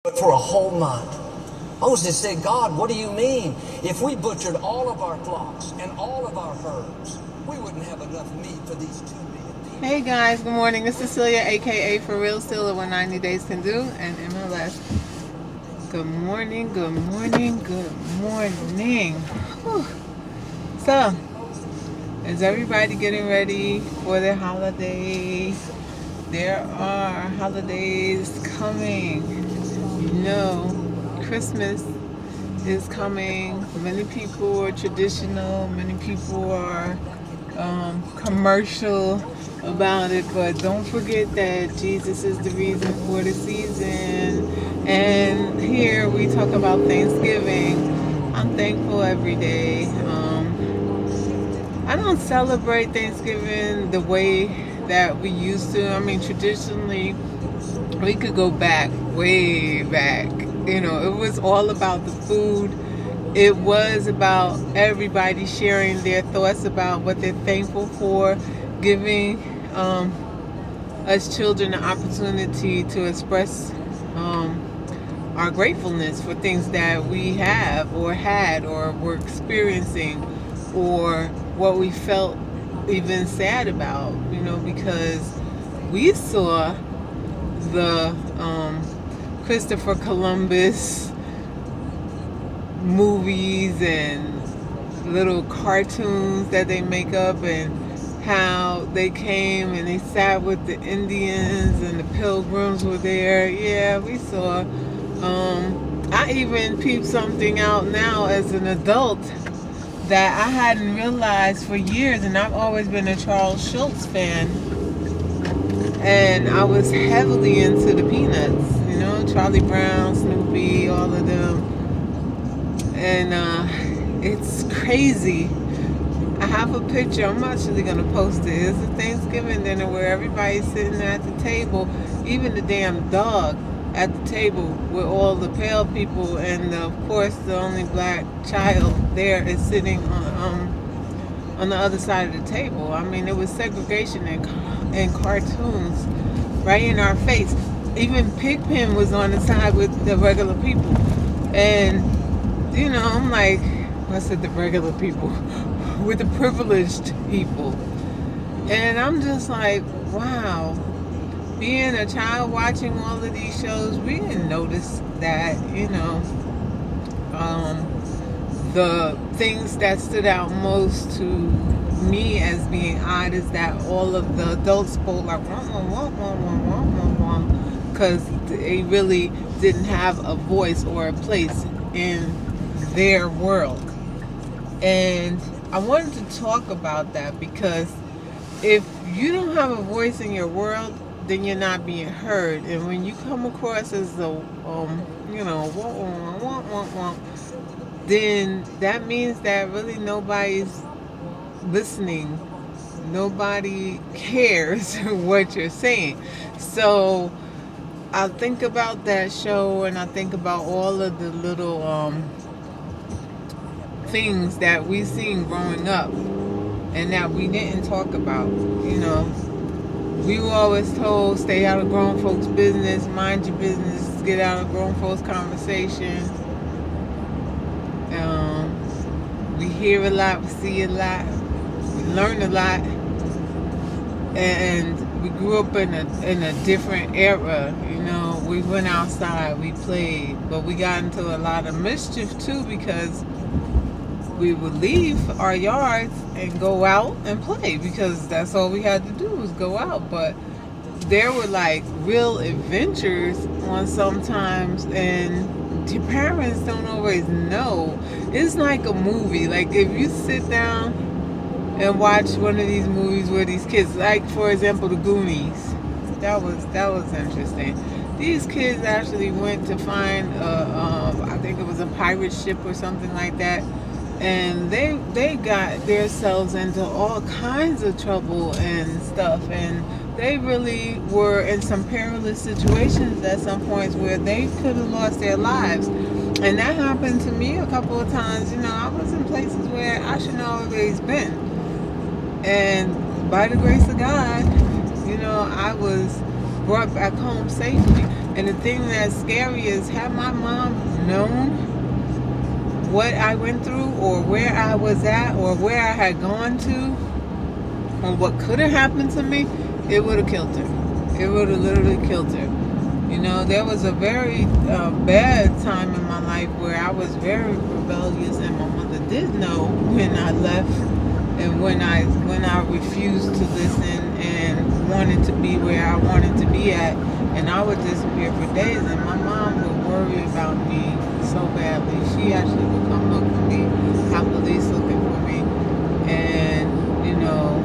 But for a whole month. Moses said, God, what do you mean? If we butchered all of our flocks and all of our herds, we wouldn't have enough meat for these 2 million people. Hey guys, good morning. This is Cecilia, aka ForRealCeil, what 90 Days Can Do, and MLS. Good morning, good morning, good morning. Whew. So, is everybody getting ready for the holidays? There are holidays coming. You know, Christmas is coming. Many people are traditional, many people are commercial about it, but don't forget that Jesus is the reason for the season. And here we talk about Thanksgiving. I'm thankful every day. I don't celebrate Thanksgiving the way that we used to. I mean, traditionally, we could go back, way back. You know, it was all about the food. It was about everybody sharing their thoughts about what they're thankful for, giving us children the opportunity to express our gratefulness for things that we have or had or were experiencing, or what we felt even sad about, you know, because we saw the Christopher Columbus movies and little cartoons that they make up, and how they came and they sat with the Indians and the Pilgrims were there. Yeah, we saw. I even peeped something out now as an adult that I hadn't realized for years, and I've always been a Charles Schulz fan, and I was heavily into the Peanuts, you know, Charlie Brown, Snoopy, all of them. And it's crazy. I have a picture. I'm actually going to post it. It's a Thanksgiving dinner where everybody's sitting at the table, even the damn dog at the table with all the pale people, and of course the only black child there is sitting on the other side of the table. I mean, it was segregation in cartoons right in our face. Even Pigpen was on the side with the regular people. And you know, I'm like, I said the regular people, with the privileged people. And I'm just like, wow. Being a child watching all of these shows, we didn't notice that, you know, the things that stood out most to me as being odd is that all of the adults spoke like, because they really didn't have a voice or a place in their world. And I wanted to talk about that because if you don't have a voice in your world, then you're not being heard. And when you come across as a you know, then that means that really nobody's listening. Nobody cares what you're saying. So I think about that show, and I think about all of the little things that we seen growing up and that we didn't talk about. You know, we were always told, stay out of grown folks' business, mind your business, get out of grown folks' conversation. We hear a lot, we see a lot, we learn a lot, and we grew up in a different era. You know, we went outside, we played, but we got into a lot of mischief too, because we would leave our yards and go out and play, because that's all we had to do was go out. But there were like real adventures on sometimes, and your parents don't always know. It's like a movie. Like if you sit down and watch one of these movies where these kids, like for example, The Goonies, that was interesting. These kids actually went to find I think it was a pirate ship or something like that, and they got themselves into all kinds of trouble and stuff, and they really were in some perilous situations at some points where they could have lost their lives. And that happened to me a couple of times. You know, I was in places where I shouldn't always been, and by the grace of God, you know, I was brought back home safely. And the thing that's scary is, had my mom known what I went through, or where I was at, or where I had gone to, or what could have happened to me, it would have killed her. It would have literally killed her. You know, there was a very bad time in my life where I was very rebellious, and my mother did know when I left and when I refused to listen and wanted to be where I wanted to be at, and I would disappear for days, and my mom would worry about me so badly. She actually would come look for me, have police looking for me, and you know,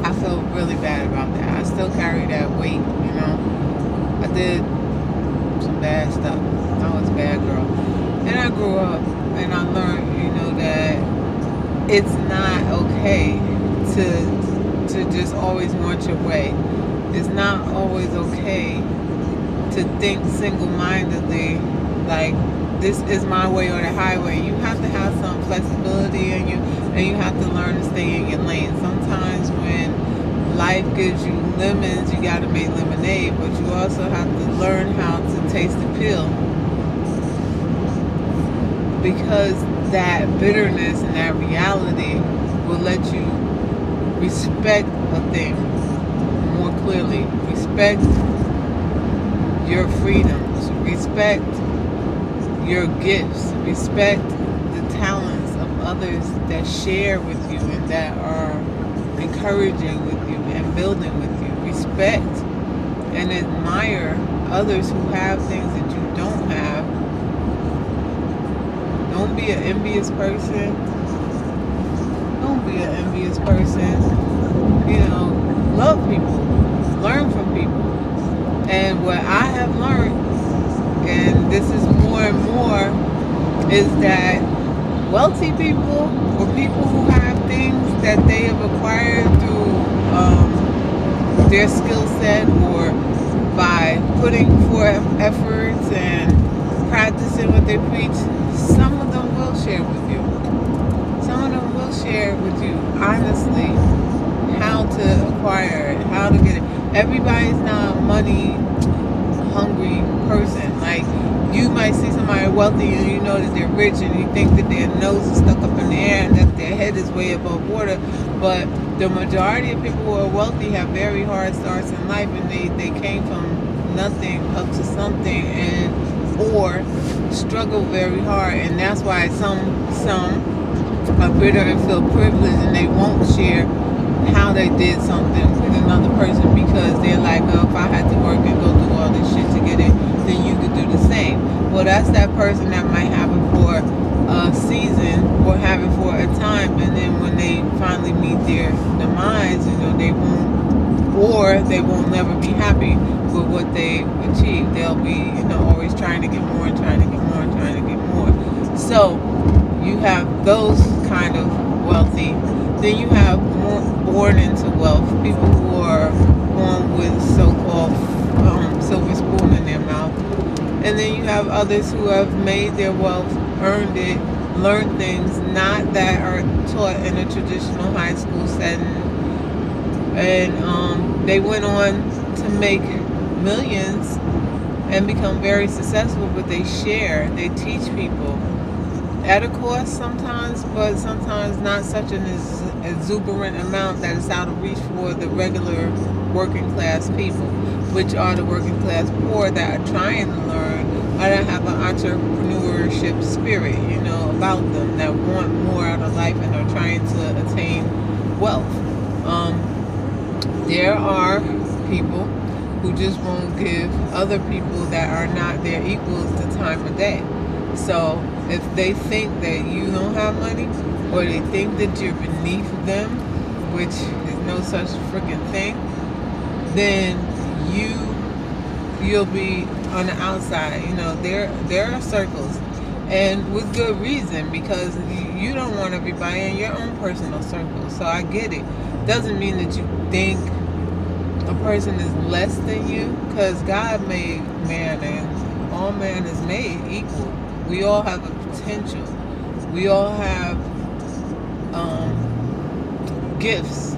I feel really bad about that. I still carry that weight, you know. I did some bad stuff. I was a bad girl. And I grew up and I learned, you know, that it's not okay to just always want your way. It's not always okay to think single-mindedly, like this is my way or the highway. You have to have some flexibility in you, and you have to learn to stay in your lane. Sometimes when life gives you lemons, you got to make lemonade, but you also have to learn how to taste the pill, because that bitterness and that reality will let you respect a thing more clearly. Respect your freedoms. Respect your gifts. Respect the talents of others that share with you and that are encouraging with you and building with you. Respect and admire others who have things that you don't have. Don't be an envious person. Don't be an envious person. You know, love people. Learn from people. And what I have learned, and this is more and more, is that wealthy people, or people who have things that they have acquired through their skill set, or by putting forth efforts and practicing what they preach, some of them will share with you. Some of them will share with you, honestly, how to acquire it, how to get it. Everybody's not a money hungry person. Like, you might see somebody wealthy and you know that they're rich, and you think that their nose is stuck up in the air and that their head is way above water, but the majority of people who are wealthy have very hard starts in life, and they came from nothing up to something, and or struggle very hard, and that's why some are bitter and feel privileged, and they won't share how they did something with another person, because they're like, oh, if I had to work and go through all this shit to get it, then you could do the same. Well, that's that person that might have it for a season or have it for a time, and then when they finally meet their demise, you know, they won't never be happy with what they achieved. They'll be, you know, always trying to get more and trying to get more and trying to get more. So you have those kind of wealthy. Then you have born into wealth, people who are born with so-called silver spoon in their mouth. And then you have others who have made their wealth, earned it, learned things not that are taught in a traditional high school setting. And they went on to make millions and become very successful, but they share, they teach people at a cost sometimes, but sometimes not such an exuberant amount that it's out of reach for the regular working class people, which are the working class poor that are trying to learn, or that have an entrepreneurship spirit, you know, about them, that want more out of life and are trying to attain wealth. There are people who just won't give other people that are not their equals the time of day. So if they think that you don't have money, or they think that you're beneath them, which is no such freaking thing, then you'll be on the outside. You know, there are circles, and with good reason, because you don't want everybody in your own personal circle. So I get it. Doesn't mean that you think a person is less than you, because God made man, and all man is made equal. We all have a potential. We all have gifts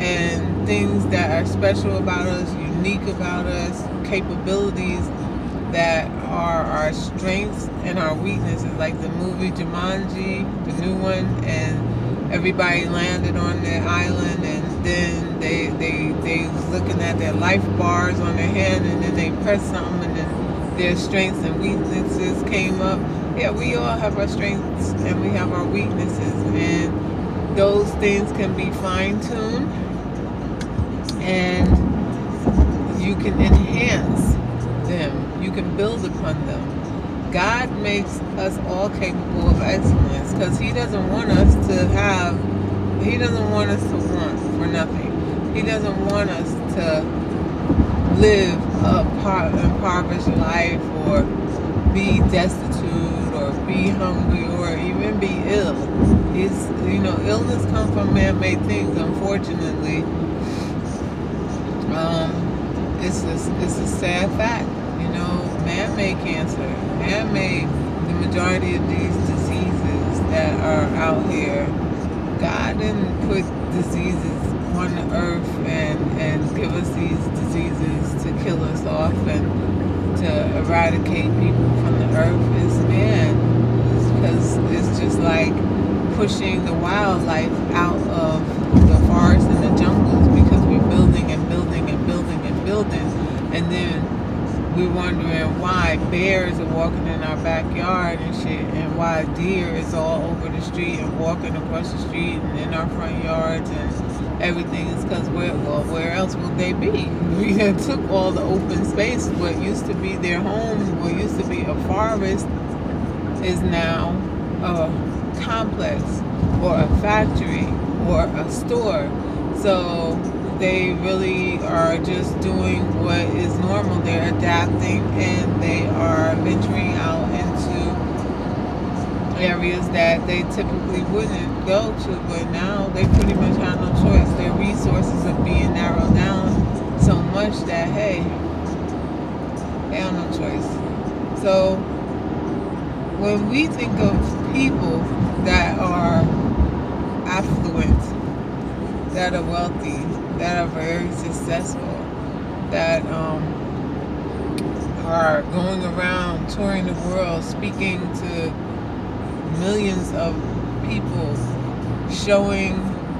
and things that are special about us, unique about us, capabilities that are our strengths and our weaknesses. Like the movie Jumanji, the new one, and everybody landed on their island, and then they was looking at their life bars on their hand, and then they pressed something, and then their strengths and weaknesses came up. Yeah, we all have our strengths and we have our weaknesses, and those things can be fine-tuned, and you can enhance them. You can build upon them. God makes us all capable of excellence because He doesn't want us to want for nothing. He doesn't want us to live a impoverished life, or be destitute, or be hungry, or even be ill. Illness comes from man-made things, unfortunately. It's a sad fact. Man-made cancer, man-made the majority of these diseases that are out here. God didn't put diseases on the earth and give us these diseases to kill us off and to eradicate people from the earth. It's man. It's because it's just like pushing the wildlife out of the forests and the jungles, because we're building and building and building and building, and then we're wondering why bears are walking in our backyard and shit, and why deer is all over the street and walking across the street and in our front yards and everything. Is because where else will they be? We had took all the open space. What used to be their home, what used to be a forest, is now a complex or a factory or a store. So they really are just doing what is normal. They're adapting, and they are venturing out into areas that they typically wouldn't go to, but now they pretty much have no choice. Their resources are being narrowed down so much that, hey, they have no choice. So when we think of people that are affluent, that are wealthy, that are very successful, that are going around touring the world, speaking to millions of people, showing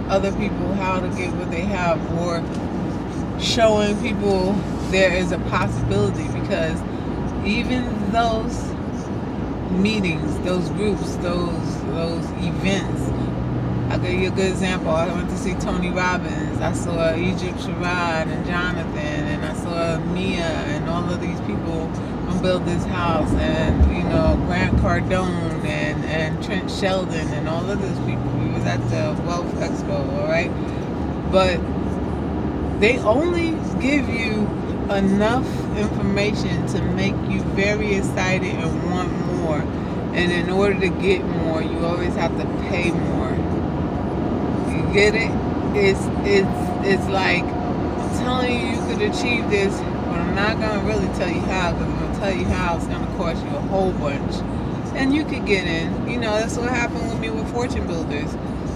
other people how to get what they have, or showing people there is a possibility, because even those meetings, those groups, those events. I'll give you a good example. I went to see Tony Robbins. I saw Egypt Sherrod and Jonathan, and I saw Mia and all of these people on Build This House, and Grant Cardone and Trent Sheldon and all of those people. We was at the Wealth Expo, all right? But they only give you enough information to make you very excited and want more. And in order to get more, you always have to pay more. You get it? It's like, I'm telling you could achieve this, but I'm not going to really tell you how, because I'm going to tell you how it's going to cost you a whole bunch. And you could get in. That's what happened with me with Fortune Builders.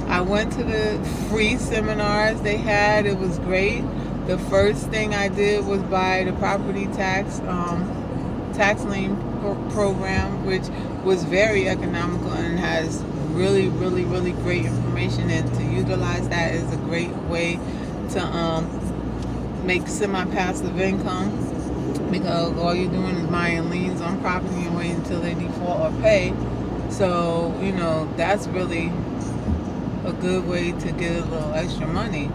I went to the free seminars they had. It was great. The first thing I did was buy the property tax lien program, which was very economical and has really, really, really great information. And to utilize that is a great way to make semi-passive income, because all you're doing is buying liens on property and waiting until they default or pay. So, that's really a good way to get a little extra money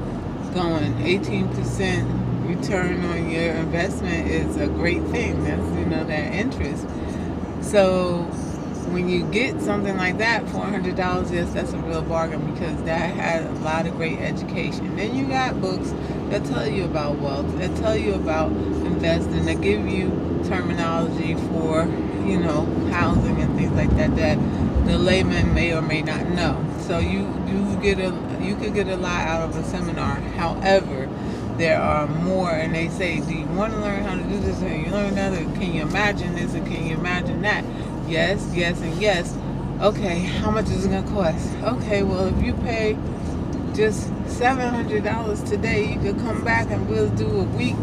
going. 18% return on your investment is a great thing. That's, that interest. So when you get something like that, $400, yes, that's a real bargain, because that has a lot of great education. Then you got books that tell you about wealth, that tell you about investing, that give you terminology for, housing and things like that the layman may or may not know. So you could get a lot out of a seminar. However, there are more, and they say, do you want to learn how to do this, and you learn that, or can you imagine this, and can you imagine that? Yes, yes, and yes. Okay, how much is it going to cost? Okay, well, if you pay just $700 today, you could come back and we'll do a week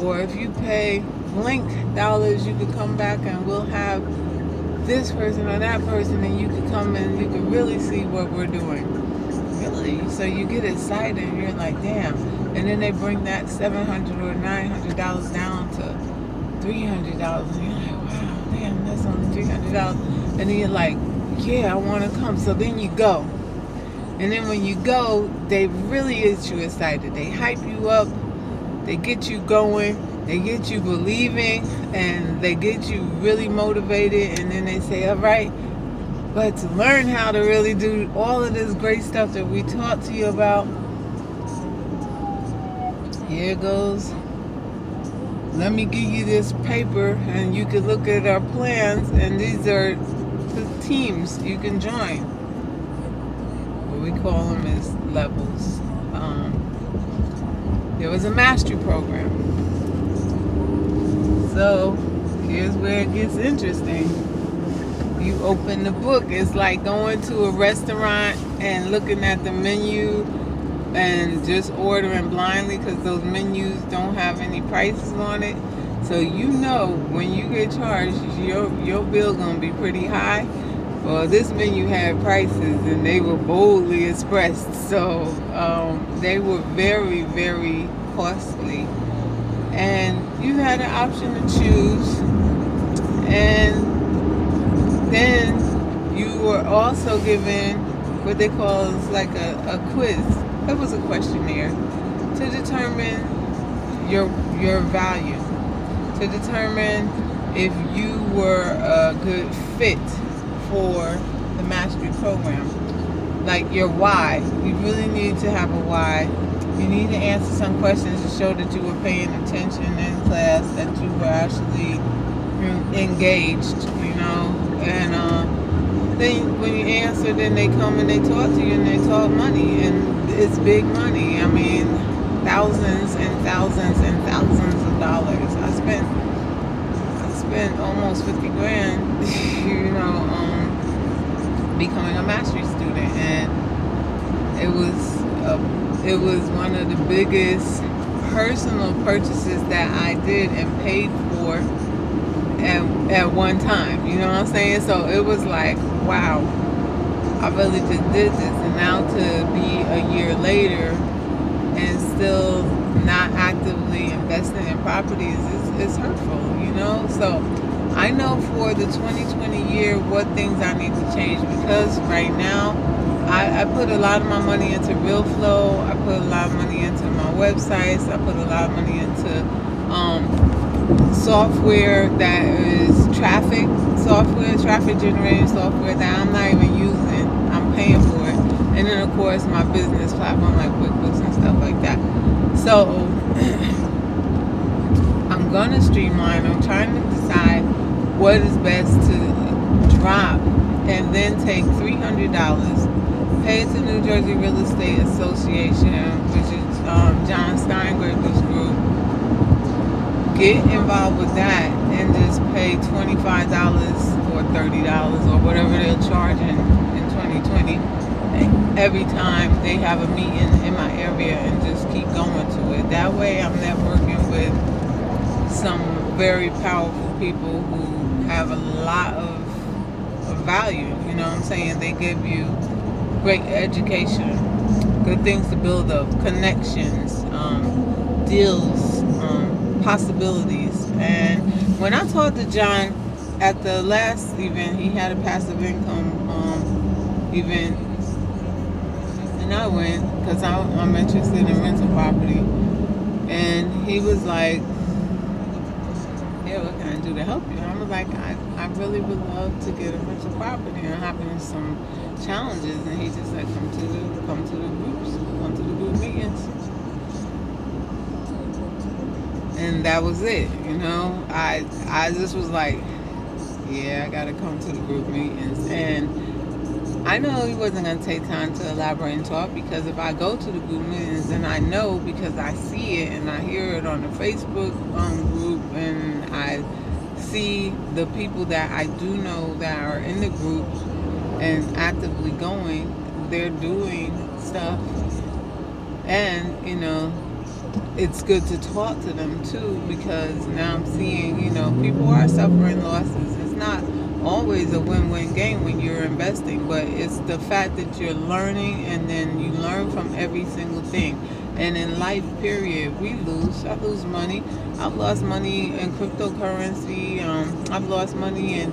Or if you pay blink dollars, you could come back and we'll have this person or that person, and you could come and you could really see what we're doing. Really? So you get excited and you're like, damn. And then they bring that $700 or $900 down to $300, and you're like, wow, damn, that's only $300. And then you're like, yeah, I want to come. So then you go. And then when you go, they really get you excited. They hype you up. They get you going. They get you believing. And they get you really motivated. And then they say, all right, but to learn how to really do all of this great stuff that we taught to you about, here it goes. Let me give you this paper and you can look at our plans, and these are the teams you can join. What we call them is levels. There was a mastery program. So here's where it gets interesting. You open the book, it's like going to a restaurant and looking at the menu and just ordering blindly because those menus don't have any prices on it. So you know when you get charged, your bill gonna be pretty high. Well, this menu had prices and they were boldly expressed. So they were very, very costly. And you had an option to choose. And then you were also given what they call like a quiz. It was a questionnaire to determine your value, to determine if you were a good fit for the mastery program. Like your why. You really need to have a why. You need to answer some questions to show that you were paying attention in class, that you were actually engaged, you know. And then when you answer, then they come and they talk to you and they talk money. And it's big money. I mean, thousands and thousands and thousands of dollars. I spent almost 50 grand, you know, becoming a mastery student, and it was one of the biggest personal purchases that I did and paid for at one time. You know what I'm saying? So it was like, wow, I really just did this. And now to be a year later and still not actively investing in properties is hurtful, you know? So I know for the 2020 year what things I need to change, because right now I put a lot of my money into RealFlow. I put a lot of money into my websites. I put a lot of money into software that is traffic generating software that I'm not even using. I'm paying for it. And then of course my business platform like QuickBooks and stuff like that. So I'm gonna streamline. I'm trying to decide what is best to drop and then take $300, pay it to New Jersey Real Estate Association, which is John Steingraber's group. Get involved with that and just pay $25 or $30 or whatever they're charging in 2020 every time they have a meeting in my area, and just keep going to it. That way I'm networking with some very powerful people who have a lot of value. You know what I'm saying? They give you great education, good things to build up, connections, deals, possibilities. And when I talked to John at the last event, he had a passive income event, and I went because I'm interested in rental property. And he was like, yeah, what can I do to help you? And I was like, I really would love to get a rental property, and I'm having some challenges. And he just said, come to the groups, come to the group meetings. And that was it, you know. I just was like, yeah, I gotta come to the group meetings. And I know he wasn't gonna take time to elaborate and talk, because if I go to the group meetings, then I know, because I see it and I hear it on the Facebook group, and I see the people that I do know that are in the groups and actively going, they're doing stuff. And, you know, it's good to talk to them too, because now I'm seeing, people are suffering losses. It's not always a win-win game when you're investing, but it's the fact that you're learning, and then you learn from every single thing. And in life, period, I lose money. I've lost money in cryptocurrency. I've lost money in,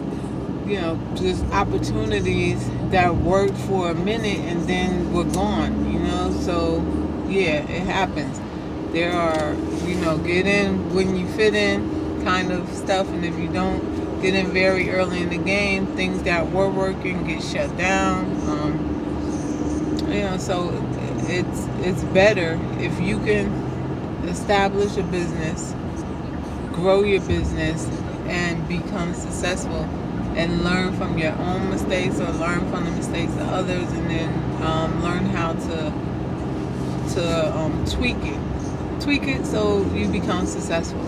just opportunities that worked for a minute and then were gone. So yeah, it happens. There are, get in when you fit in kind of stuff, and if you don't get in very early in the game, things that were working get shut down. So it's better if you can establish a business, grow your business, and become successful, and learn from your own mistakes or learn from the mistakes of others, and then learn how to tweak it so you become successful.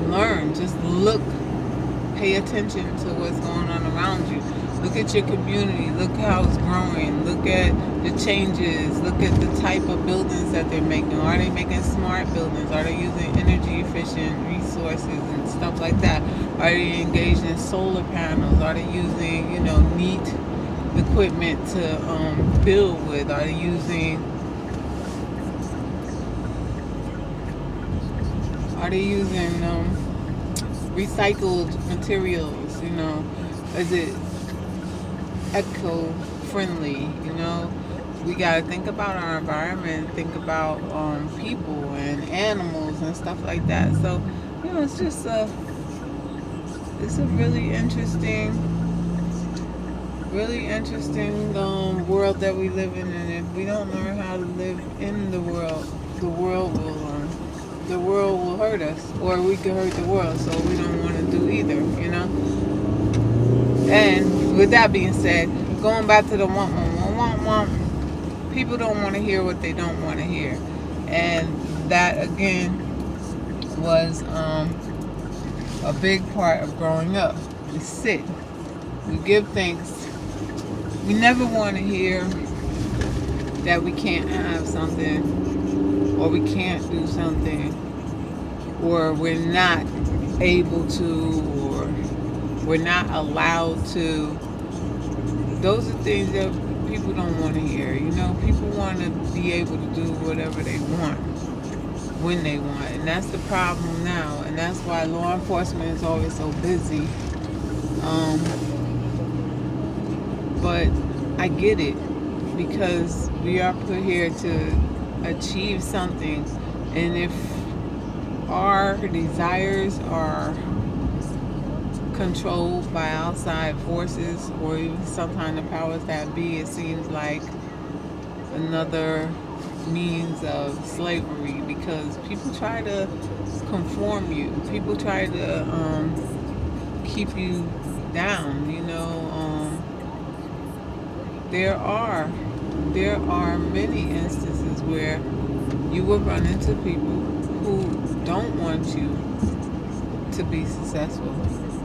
Learn, just look, pay attention to what's going on around you. Look at your community, look how it's growing, look at the changes, look at the type of buildings that they're making. Are they making smart buildings? Are they using energy efficient resources and stuff like that? Are they engaged in solar panels? Are they using, neat equipment to build with? Are they using recycled materials? Is it eco-friendly? We got to think about our environment, think about people and animals and stuff like that. So it's just it's a really interesting world that we live in, and if we don't learn how to live in the world, the world will hurt us, or we could hurt the world. So we don't want to do either. And with that being said, going back to the want, people don't want to hear what they don't want to hear, and that again was a big part of growing up. We sit, we give thanks. We never want to hear that we can't have something, or we can't do something, or we're not able to, or we're not allowed to. Those are things that people don't want to hear. People want to be able to do whatever they want when they want, and that's the problem now, and that's why law enforcement is always so busy. But I get it, because we are put here to achieve something, and if our desires are controlled by outside forces, or even sometimes the powers that be, it seems like another means of slavery, because people try to conform you. People try to keep you down. There are many instances where you will run into people who don't want you to be successful,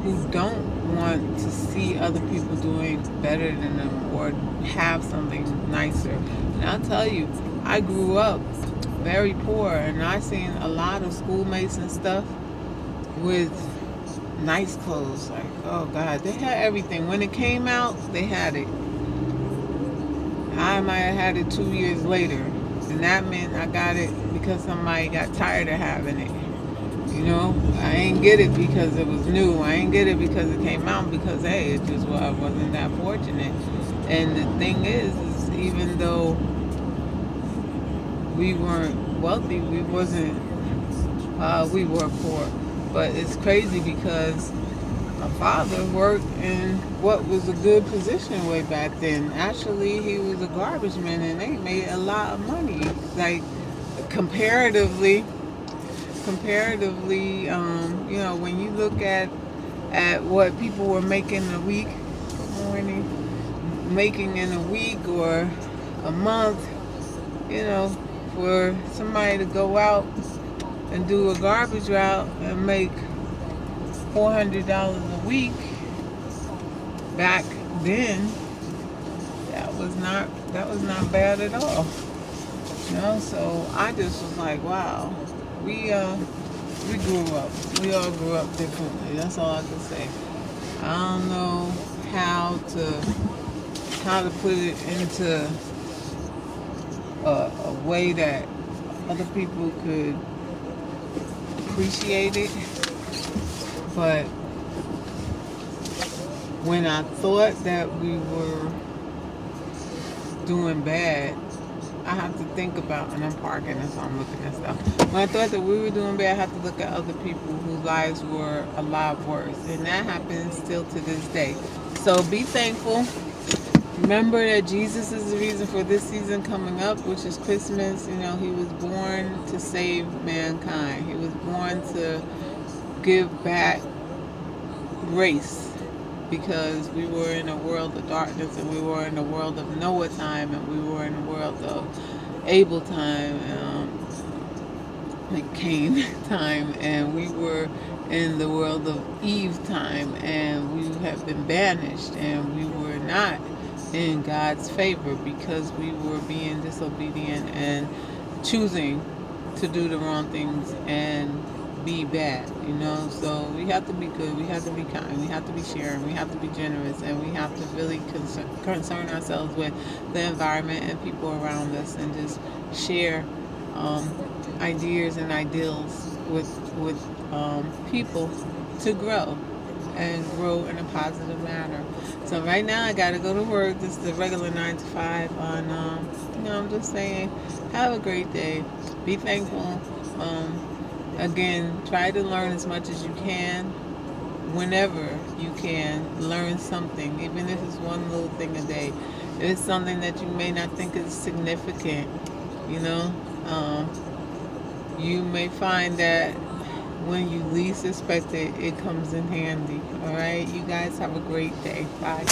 who don't want to see other people doing better than them or have something nicer. And I'll tell you, I grew up very poor, and I seen a lot of schoolmates and stuff with nice clothes. Like, oh God, they had everything. When it came out, they had it. I might have had it 2 years later, and that meant I got it because somebody got tired of having it. I ain't get it because it was new. I ain't get it because it came out, because hey, it just I wasn't that fortunate. And the thing is even though we weren't wealthy, we were poor. But it's crazy because my father worked in what was a good position way back then. Actually, he was a garbage man, and they made a lot of money. Like comparatively, when you look at what people were making a week, making in a week or a month, for somebody to go out and do a garbage route and make $400 a week back then, that was not bad at all. You know, so I just was like, wow, we grew up. We all grew up differently. That's all I can say. I don't know how to put it into a way that other people could appreciate it, but when I thought that we were doing bad, I have to think about, and I'm parking and so I'm looking at stuff. When I thought that we were doing bad, I have to look at other people whose lives were a lot worse. And that happens still to this day. So be thankful. Remember that Jesus is the reason for this season coming up, which is Christmas. You know, he was born to save mankind. He was born to give back grace, because we were in a world of darkness, and we were in a world of Noah time, and we were in a world of Abel time, like Cain time, and we were in the world of Eve time, and we have been banished, and we were not in God's favor because we were being disobedient and choosing to do the wrong things and be bad, you know. So we have to be good, we have to be kind, we have to be sharing, we have to be generous, and we have to really concern ourselves with the environment and people around us, and just share ideas and ideals with people to grow and grow in a positive manner. So right now I gotta go to work. This is the regular 9 to 5 on you know, I'm just saying, have a great day. Be thankful. Again, try to learn as much as you can. Whenever you can, learn something, even if it's one little thing a day. If it's something that you may not think is significant, you know, you may find that when you least expect it, it comes in handy. All right, you guys have a great day. Bye.